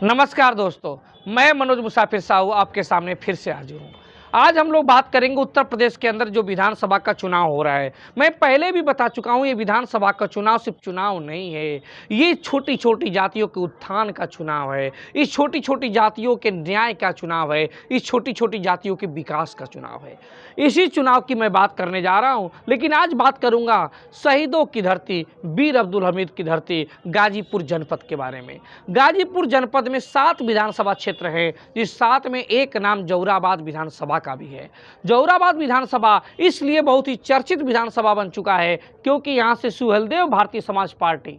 नमस्कार दोस्तों, मैं मनोज मुसाफिर साहू आपके सामने फिर से हाजिर हूँ। आज हम लोग बात करेंगे उत्तर प्रदेश के अंदर जो विधानसभा का चुनाव हो रहा है। मैं पहले भी बता चुका हूँ, ये विधानसभा का चुनाव सिर्फ चुनाव नहीं है, ये छोटी छोटी जातियों के उत्थान का चुनाव है, इस छोटी छोटी जातियों के न्याय का चुनाव है, इस छोटी छोटी जातियों के विकास का चुनाव है। इसी चुनाव की मैं बात करने जा रहा हूँ, लेकिन आज बात करूँगा शहीदों की धरती, वीर अब्दुल हमीद की धरती गाजीपुर जनपद के बारे में। गाजीपुर जनपद में 7 विधानसभा क्षेत्र हैं, जिस 7 में एक नाम जौराबाद विधानसभा का भी है। जौराबाद विधानसभा इसलिए बहुत ही चर्चित विधानसभा बन चुका है क्योंकि यहाँ से सुहेलदेव भारतीय समाज पार्टी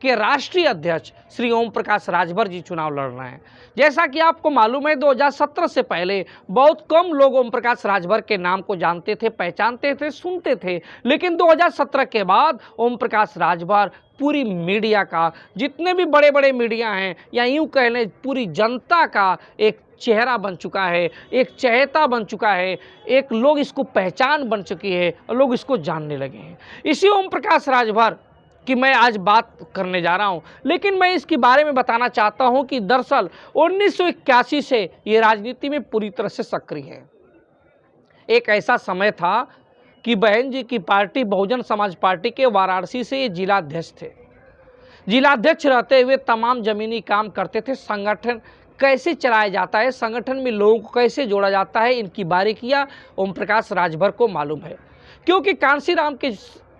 के राष्ट्रीय अध्यक्ष श्री ओम प्रकाश राजभर जी चुनाव लड़ रहे हैं। जैसा कि आपको मालूम है, 2017 से पहले बहुत कम लोग ओम प्रकाश राजभर के नाम को जानते थे, पहचानते थे, सुनते थे, लेकिन 2017 के बाद ओम प्रकाश राजभर पूरी मीडिया का, जितने भी बड़े बड़े मीडिया हैं या यूँ कह लें पूरी जनता का एक चेहरा बन चुका है, एक चहेता बन चुका है, एक लोग इसको पहचान बन चुकी है और लोग इसको जानने लगे हैं। इसी ओम प्रकाश राजभर कि मैं आज बात करने जा रहा हूं, लेकिन मैं इसके बारे में बताना चाहता हूं कि दरअसल 1981 से ये राजनीति में पूरी तरह से सक्रिय है। एक ऐसा समय था कि बहन जी की पार्टी बहुजन समाज पार्टी के वाराणसी से ये जिलाध्यक्ष थे। जिलाध्यक्ष रहते हुए तमाम जमीनी काम करते थे। संगठन कैसे चलाया जाता है, संगठन में लोगों को कैसे जोड़ा जाता है, इनकी बारीकियां ओम प्रकाश राजभर को मालूम है, क्योंकि कांशीराम के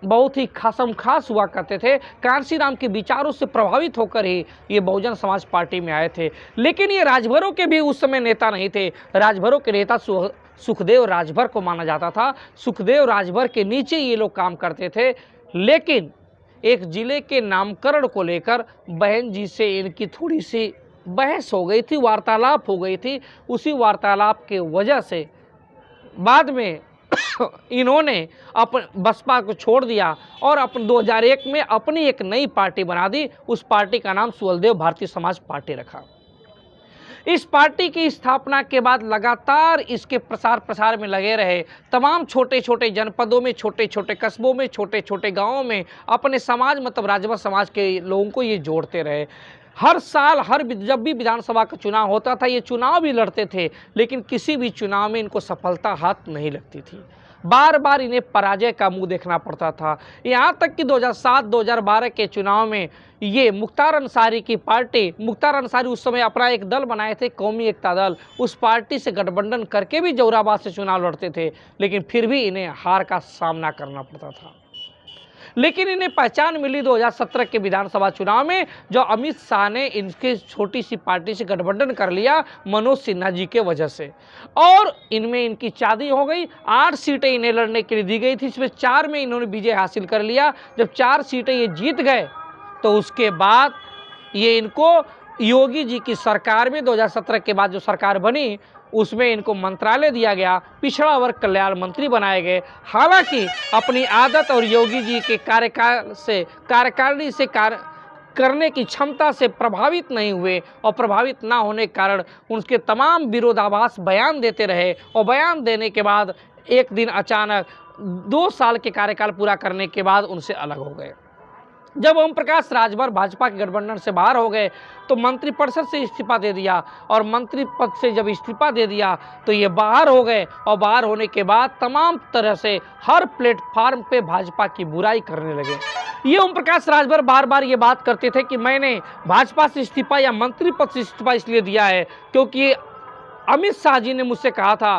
बहुत ही खास हुआ करते थे। कांशीराम के विचारों से प्रभावित होकर ही ये बहुजन समाज पार्टी में आए थे। लेकिन ये राजभरों के भी उस समय नेता नहीं थे। राजभरों के नेता सुखदेव राजभर को माना जाता था। सुखदेव राजभर के नीचे ये लोग काम करते थे। लेकिन एक जिले के नामकरण को लेकर बहन जी से इनकी थोड़ी सी बहस हो गई थी, वार्तालाप हो गई थी। उसी वार्तालाप के वजह से बाद में इन्होंने अपन बसपा को छोड़ दिया और अपन 2001 में अपनी एक नई पार्टी बना दी। उस पार्टी का नाम सुहेलदेव भारतीय समाज पार्टी रखा। इस पार्टी की स्थापना के बाद लगातार इसके प्रसार में लगे रहे। तमाम छोटे छोटे जनपदों में, छोटे छोटे कस्बों में, छोटे छोटे गांवों में अपने समाज मतलब राजभर समाज के लोगों को ये जोड़ते रहे। हर साल जब भी विधानसभा का चुनाव होता था, ये चुनाव भी लड़ते थे, लेकिन किसी भी चुनाव में इनको सफलता हाथ नहीं लगती थी। बार बार इन्हें पराजय का मुंह देखना पड़ता था। यहाँ तक कि 2007-2012 के चुनाव में ये मुख्तार अंसारी की पार्टी, मुख्तार अंसारी उस समय अपना एक दल बनाए थे, कौमी एकता दल, उस पार्टी से गठबंधन करके भी जौराबाद से चुनाव लड़ते थे, लेकिन फिर भी इन्हें हार का सामना करना पड़ता था। लेकिन इन्हें पहचान मिली 2017 के विधानसभा चुनाव में, जो अमित शाह ने इनके छोटी सी पार्टी से गठबंधन कर लिया मनोज सिन्हा जी के वजह से, और इनमें इनकी चांदी हो गई। 8 सीटें इन्हें लड़ने के लिए दी गई थी, इसमें 4 में इन्होंने विजय हासिल कर लिया। जब 4 सीटें ये जीत गए तो उसके बाद ये इनको योगी जी की सरकार में 2017 के बाद जो सरकार बनी उसमें इनको मंत्रालय दिया गया, पिछड़ा वर्ग कल्याण मंत्री बनाए गए। हालांकि अपनी आदत और योगी जी के कार्यकारिणी से करने की क्षमता से प्रभावित नहीं हुए, और प्रभावित ना होने के कारण उनके तमाम विरोधाभास बयान देते रहे, और बयान देने के बाद एक दिन अचानक 2 साल के कार्यकाल पूरा करने के बाद उनसे अलग हो गए। जब ओम प्रकाश राजभर भाजपा के गठबंधन से बाहर हो गए तो मंत्रिपरिषद से इस्तीफा दे दिया, और मंत्री पद से जब इस्तीफा दे दिया तो ये बाहर हो गए, और बाहर होने के बाद तमाम तरह से हर प्लेटफार्म पे भाजपा की बुराई करने लगे। ये ओम प्रकाश राजभर बार बार ये बात करते थे कि मैंने भाजपा से इस्तीफा या मंत्री पद से इस्तीफा इसलिए दिया है क्योंकि अमित शाह जी ने मुझसे कहा था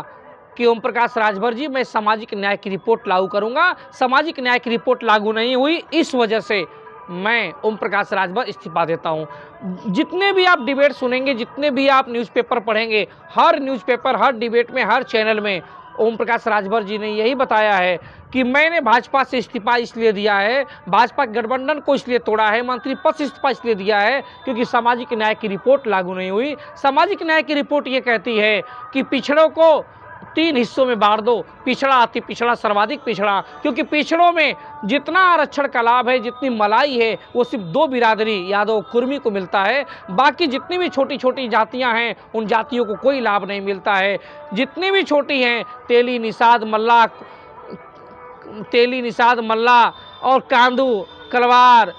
कि ओम प्रकाश राजभर जी, मैं सामाजिक न्याय की रिपोर्ट लागू करूंगा। सामाजिक न्याय की रिपोर्ट लागू नहीं हुई, इस वजह से मैं ओम प्रकाश राजभर इस्तीफा देता हूं। जितने भी आप डिबेट सुनेंगे, जितने भी आप न्यूज़पेपर पढ़ेंगे, हर न्यूज़पेपर, हर डिबेट में, हर चैनल में ओम प्रकाश राजभर जी ने यही बताया है कि मैंने भाजपा से इस्तीफा इसलिए दिया है, भाजपा गठबंधन को इसलिए तोड़ा है, मंत्री पद से इस्तीफा इसलिए दिया है क्योंकि सामाजिक न्याय की रिपोर्ट लागू नहीं हुई। सामाजिक न्याय की रिपोर्ट ये कहती है कि पिछड़ों को 3 हिस्सों में बांट दो, पिछड़ा, अति पिछड़ा, सर्वाधिक पिछड़ा, क्योंकि पिछड़ों में जितना आरक्षण का लाभ है, जितनी मलाई है, वो सिर्फ 2 बिरादरी यादव कुर्मी को मिलता है। बाकी जितनी भी छोटी छोटी जातियां हैं उन जातियों को कोई लाभ नहीं मिलता है। जितनी भी छोटी हैं, तेली, निषाद, मल्ला और कांदू, कलवार,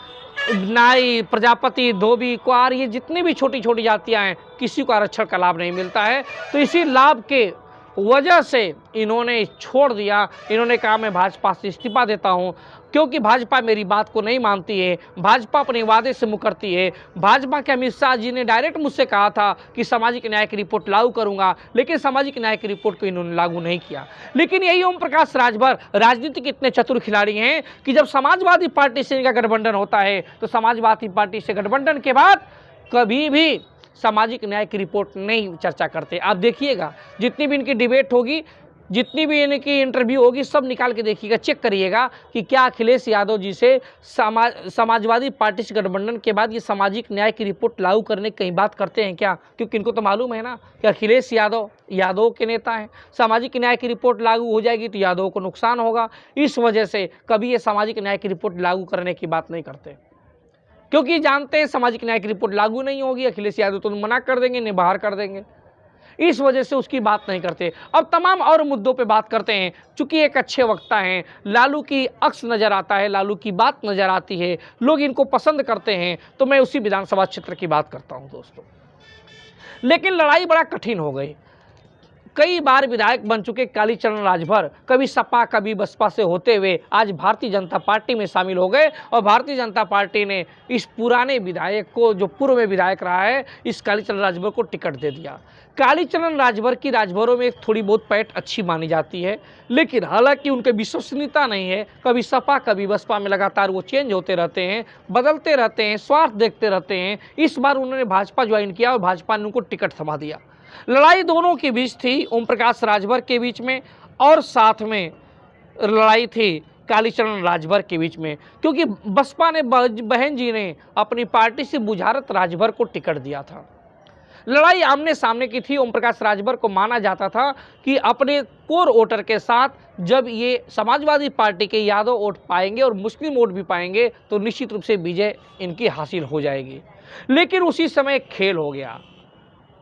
नाई, प्रजापति, धोबी, कुंवार, ये जितनी भी छोटी छोटी जातियां हैं, किसी को आरक्षण का लाभ नहीं मिलता है। तो इसी लाभ के वजह से इन्होंने छोड़ दिया। इन्होंने कहा मैं भाजपा से इस्तीफा देता हूं, क्योंकि भाजपा मेरी बात को नहीं मानती है, भाजपा अपने वादे से मुकरती है। भाजपा के अमित शाह जी ने डायरेक्ट मुझसे कहा था कि सामाजिक न्याय की रिपोर्ट लागू करूंगा, लेकिन सामाजिक न्याय की रिपोर्ट को इन्होंने लागू नहीं किया। लेकिन यही ओम प्रकाश राजभर राजनीति के इतने चतुर खिलाड़ी हैं कि जब समाजवादी पार्टी से इनका गठबंधन होता है तो समाजवादी पार्टी से गठबंधन के बाद कभी भी सामाजिक न्याय की रिपोर्ट नहीं चर्चा करते। आप देखिएगा, जितनी भी इनकी डिबेट होगी, जितनी भी इनकी इंटरव्यू होगी, सब निकाल के देखिएगा, चेक करिएगा कि क्या अखिलेश यादव जी से समाजवादी पार्टी से गठबंधन के बाद ये सामाजिक न्याय की रिपोर्ट लागू करने की कहीं बात करते हैं क्या? क्योंकि इनको तो मालूम है ना कि अखिलेश यादव के नेता हैं, सामाजिक न्याय की रिपोर्ट लागू हो जाएगी तो यादव को नुकसान होगा। इस वजह से कभी ये सामाजिक न्याय की रिपोर्ट लागू करने की बात नहीं करते, क्योंकि जानते हैं सामाजिक न्याय की रिपोर्ट लागू नहीं होगी, अखिलेश यादव तो मना कर देंगे, इन्हें बाहर कर देंगे। इस वजह से उसकी बात नहीं करते। अब तमाम और मुद्दों पे बात करते हैं। चूंकि एक अच्छे वक्ता हैं, लालू की अक्स नज़र आता है, लालू की बात नज़र आती है, लोग इनको पसंद करते हैं, तो मैं उसी विधानसभा क्षेत्र की बात करता हूं दोस्तों। लेकिन लड़ाई बड़ा कठिन हो गई। कई बार विधायक बन चुके कालीचरण राजभर कभी सपा कभी बसपा से होते हुए आज भारतीय जनता पार्टी में शामिल हो गए, और भारतीय जनता पार्टी ने इस पुराने विधायक को, जो पूर्व में विधायक रहा है, इस कालीचरण राजभर को टिकट दे दिया। कालीचरण राजभर की राजभरों में थोड़ी बहुत पैठ अच्छी मानी जाती है, लेकिन हालांकि उनके विश्वसनीयता नहीं है। कभी सपा कभी बसपा में लगातार वो चेंज होते रहते हैं, बदलते रहते हैं, स्वार्थ देखते रहते हैं। इस बार उन्होंने भाजपा ज्वाइन किया और भाजपा ने उनको टिकट थमा दिया। लड़ाई दोनों के बीच थी, ओम प्रकाश राजभर के बीच में, और साथ में लड़ाई थी कालीचरण राजभर के बीच में, क्योंकि बसपा ने, बहन जी ने अपनी पार्टी से बुझारत राजभर को टिकट दिया था। लड़ाई आमने सामने की थी। ओम प्रकाश राजभर को माना जाता था कि अपने कोर वोटर के साथ जब ये समाजवादी पार्टी के यादव वोट पाएंगे और मुस्लिम वोट भी पाएंगे तो निश्चित रूप से विजय इनकी हासिल हो जाएगी। लेकिन उसी समय खेल हो गया।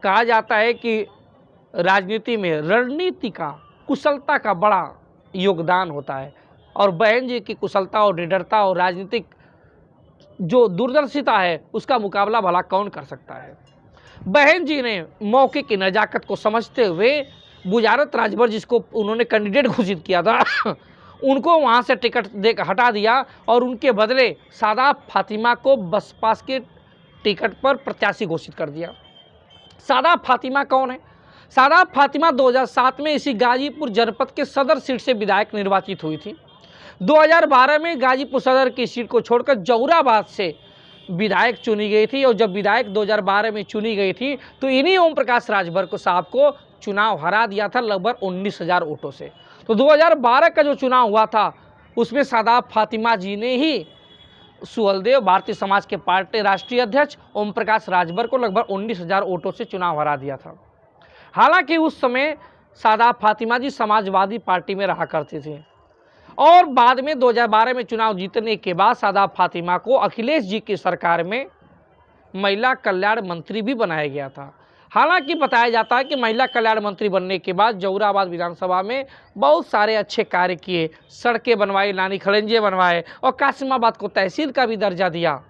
कहा जाता है कि राजनीति में रणनीति का, कुशलता का बड़ा योगदान होता है, और बहन जी की कुशलता और निडरता और राजनीतिक जो दूरदर्शिता है उसका मुकाबला भला कौन कर सकता है। बहन जी ने मौके की नज़ाकत को समझते हुए बुझारत राजभर, जिसको उन्होंने कैंडिडेट घोषित किया था, उनको वहाँ से टिकट दे हटा दिया और उनके बदले सादाब फातिमा को बसपा के टिकट पर प्रत्याशी घोषित कर दिया। सादाब फातिमा कौन है? सादाब फातिमा 2007 में इसी गाजीपुर जनपद के सदर सीट से विधायक निर्वाचित हुई थी। 2012 में गाजीपुर सदर की सीट को छोड़कर जौहराबाद से विधायक चुनी गई थी, और जब विधायक 2012 में चुनी गई थी तो इन्हीं ओम प्रकाश राजभर को साहब को चुनाव हरा दिया था लगभग 19,000 वोटों से। तो 2012 का जो चुनाव हुआ था उसमें सादाब फातिमा जी ने ही सुहलदेव भारतीय समाज के पार्टी राष्ट्रीय अध्यक्ष ओम प्रकाश राजभर को लगभग 19,000 वोटों से चुनाव हरा दिया था। हालांकि उस समय सादाब फातिमा जी समाजवादी पार्टी में रहा करते थे, और बाद में 2012 में चुनाव जीतने के बाद सादाब फातिमा को अखिलेश जी की सरकार में महिला कल्याण मंत्री भी बनाया गया था। हालांकि बताया जाता है कि महिला कल्याण मंत्री बनने के बाद जौहराबाद विधानसभा में बहुत सारे अच्छे कार्य किए, सड़कें बनवाई, नानी खड़ंजे बनवाए, और कासिमाबाद को तहसील का भी दर्जा दिया।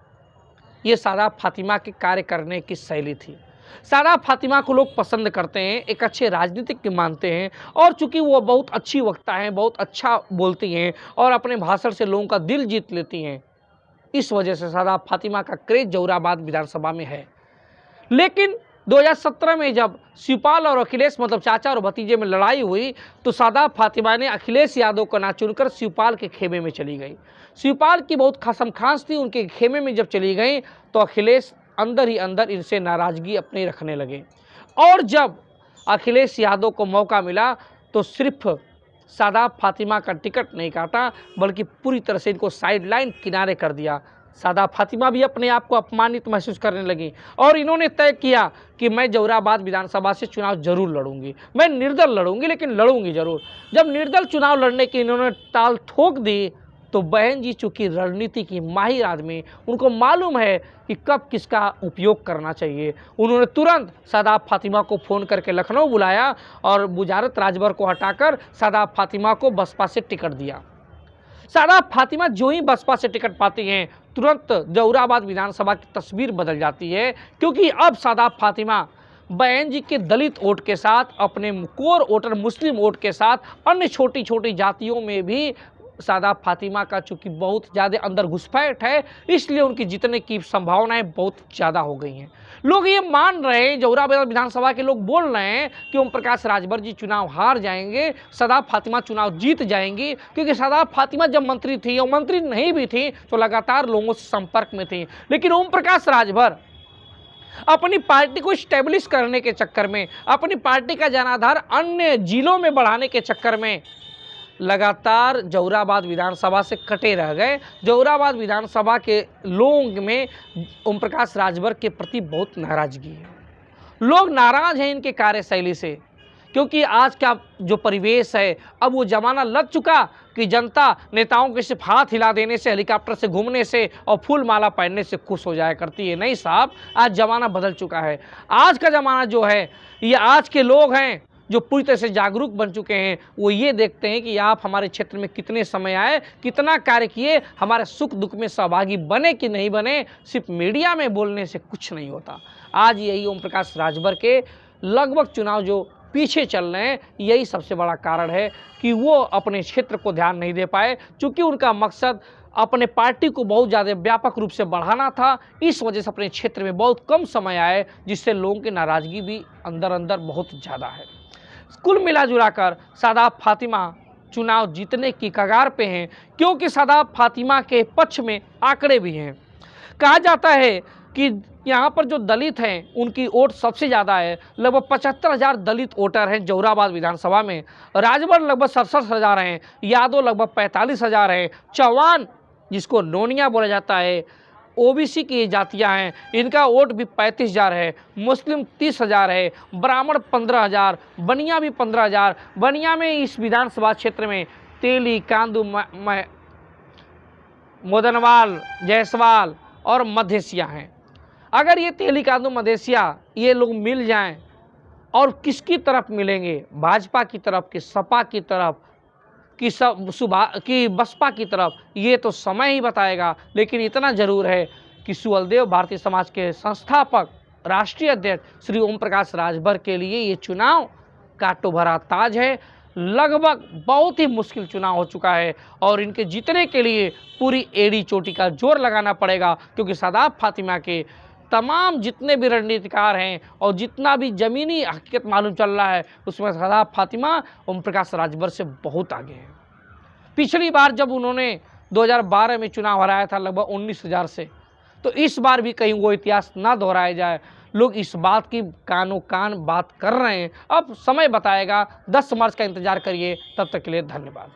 ये सादाब फातिमा के कार्य करने की शैली थी। सादाब फातिमा को लोग पसंद करते हैं, एक अच्छे राजनीतिक मानते हैं, और चूंकि वो बहुत अच्छी वक्ता हैं, बहुत अच्छा बोलती हैं और अपने भाषण से लोगों का दिल जीत लेती हैं, इस वजह से सादाब फातिमा का क्रेज जौहराबाद विधानसभा में है। लेकिन 2017 में जब शिवपाल और अखिलेश, मतलब चाचा और भतीजे में लड़ाई हुई, तो सादाब फातिमा ने अखिलेश यादव को ना चुनकर शिवपाल के खेमे में चली गई। शिवपाल की बहुत खसमखास थी, उनके खेमे में जब चली गई तो अखिलेश अंदर ही अंदर इनसे नाराज़गी अपनी रखने लगे, और जब अखिलेश यादव को मौका मिला तो सिर्फ सादाब फातिमा का टिकट नहीं काटा, बल्कि पूरी तरह से इनको साइडलाइन किनारे कर दिया। सादाब फातिमा भी अपने आप को अपमानित महसूस करने लगी, और इन्होंने तय किया कि मैं जौहराबाद विधानसभा से चुनाव जरूर लड़ूंगी, मैं निर्दल लड़ूंगी, लेकिन लड़ूंगी जरूर। जब निर्दल चुनाव लड़ने की इन्होंने ताल ठोक दी तो बहन जी चूँकि रणनीति की माहिर आदमी, उनको मालूम है कि कब किसका उपयोग करना चाहिए, उन्होंने तुरंत सादाब फातिमा को फ़ोन करके लखनऊ बुलाया और बुझारत राजभर को हटाकर सादाब फातिमा को बसपा से टिकट दिया। सादाब फातिमा जो ही बसपा से टिकट पाती हैं तुरंत जौहराबाद विधानसभा की तस्वीर बदल जाती है, क्योंकि अब शादाब फातिमा बयान जी के दलित वोट के साथ, अपने कोर वोटर मुस्लिम वोट के साथ, अन्य छोटी छोटी जातियों में भी शादाब फातिमा का चूंकि बहुत ज़्यादा अंदर घुसपैठ है, इसलिए उनकी जीतने की संभावनाएं बहुत ज़्यादा हो गई हैं। लोग ये मान रहे हैं, जौहराबाद विधानसभा के लोग बोल रहे हैं कि ओम प्रकाश राजभर जी चुनाव हार जाएंगे, शादाब फातिमा चुनाव जीत जाएंगी, क्योंकि शादाब फातिमा जब मंत्री थी और मंत्री नहीं भी थी तो लगातार लोगों से संपर्क में थी। लेकिन ओम प्रकाश राजभर अपनी पार्टी को स्टेब्लिश करने के चक्कर में, अपनी पार्टी का जनाधार अन्य जिलों में बढ़ाने के चक्कर में लगातार जौहराबाद विधानसभा से कटे रह गए। जौहराबाद विधानसभा के लोगों में ओम प्रकाश राजभर के प्रति बहुत नाराजगी है। लोग नाराज हैं इनके कार्यशैली से, क्योंकि आज का जो परिवेश है, अब वो ज़माना लग चुका कि जनता नेताओं के सिर्फ हाथ हिला देने से, हेलीकॉप्टर से घूमने से और फूल माला पहनने से खुश हो जाया करती है। नहीं साहब, आज ज़माना बदल चुका है। आज का ज़माना जो है, ये आज के लोग हैं जो पूरी तरह से जागरूक बन चुके हैं। वो ये देखते हैं कि आप हमारे क्षेत्र में कितने समय आए, कितना कार्य किए, हमारे सुख दुख में सहभागी बने कि नहीं बने। सिर्फ मीडिया में बोलने से कुछ नहीं होता। आज यही ओम प्रकाश राजभर के लगभग चुनाव जो पीछे चल रहे हैं, यही सबसे बड़ा कारण है कि वो अपने क्षेत्र को ध्यान नहीं दे पाए, क्योंकि उनका मकसद अपने पार्टी को बहुत ज़्यादा व्यापक रूप से बढ़ाना था। इस वजह से अपने क्षेत्र में बहुत कम समय आए, जिससे लोगों की नाराज़गी भी अंदर अंदर बहुत ज़्यादा है। कुल मिला जुला कर शादाब फातिमा चुनाव जीतने की कगार पे हैं, क्योंकि शादाब फातिमा के पक्ष में आंकड़े भी हैं। कहा जाता है कि यहाँ पर जो दलित हैं उनकी वोट सबसे ज़्यादा है, लगभग 75,000 दलित वोटर हैं जौहराबाद विधानसभा में। राजभर लगभग 67,000 हैं, यादव लगभग 45,000 हैं, चौहान जिसको नोनिया बोला जाता है, ओबीसी की जातियां हैं, इनका वोट भी 35,000 है, मुस्लिम 30,000 है, ब्राह्मण 15,000, बनिया भी 15,000। बनिया में इस विधानसभा क्षेत्र में तेली, कांदू, मोदनवाल, जायसवाल और मधेसिया हैं। अगर ये तेली, कांदू, मधेसिया ये लोग मिल जाएं, और किसकी तरफ मिलेंगे, भाजपा की तरफ कि सपा की तरफ कि बसपा की तरफ, ये तो समय ही बताएगा। लेकिन इतना जरूर है कि सुहलदेव भारतीय समाज के संस्थापक राष्ट्रीय अध्यक्ष श्री ओम प्रकाश राजभर के लिए ये चुनाव कांटो भरा ताज है। लगभग बहुत ही मुश्किल चुनाव हो चुका है, और इनके जीतने के लिए पूरी एड़ी चोटी का जोर लगाना पड़ेगा, क्योंकि शादाब फातिमा के तमाम जितने भी रणनीतिकार हैं और जितना भी ज़मीनी हकीकत मालूम चल रहा है, उसमें शादाब फातिमा ओम प्रकाश राजभर से बहुत आगे है। पिछली बार जब उन्होंने 2012 में चुनाव हराया था लगभग 19,000 से, तो इस बार भी कहीं वो इतिहास ना दोहराया जाए। लोग इस बात की कानों कान बात कर रहे हैं। अब समय बताएगा। 10 मार्च का इंतजार करिए। तब तक के लिए धन्यवाद।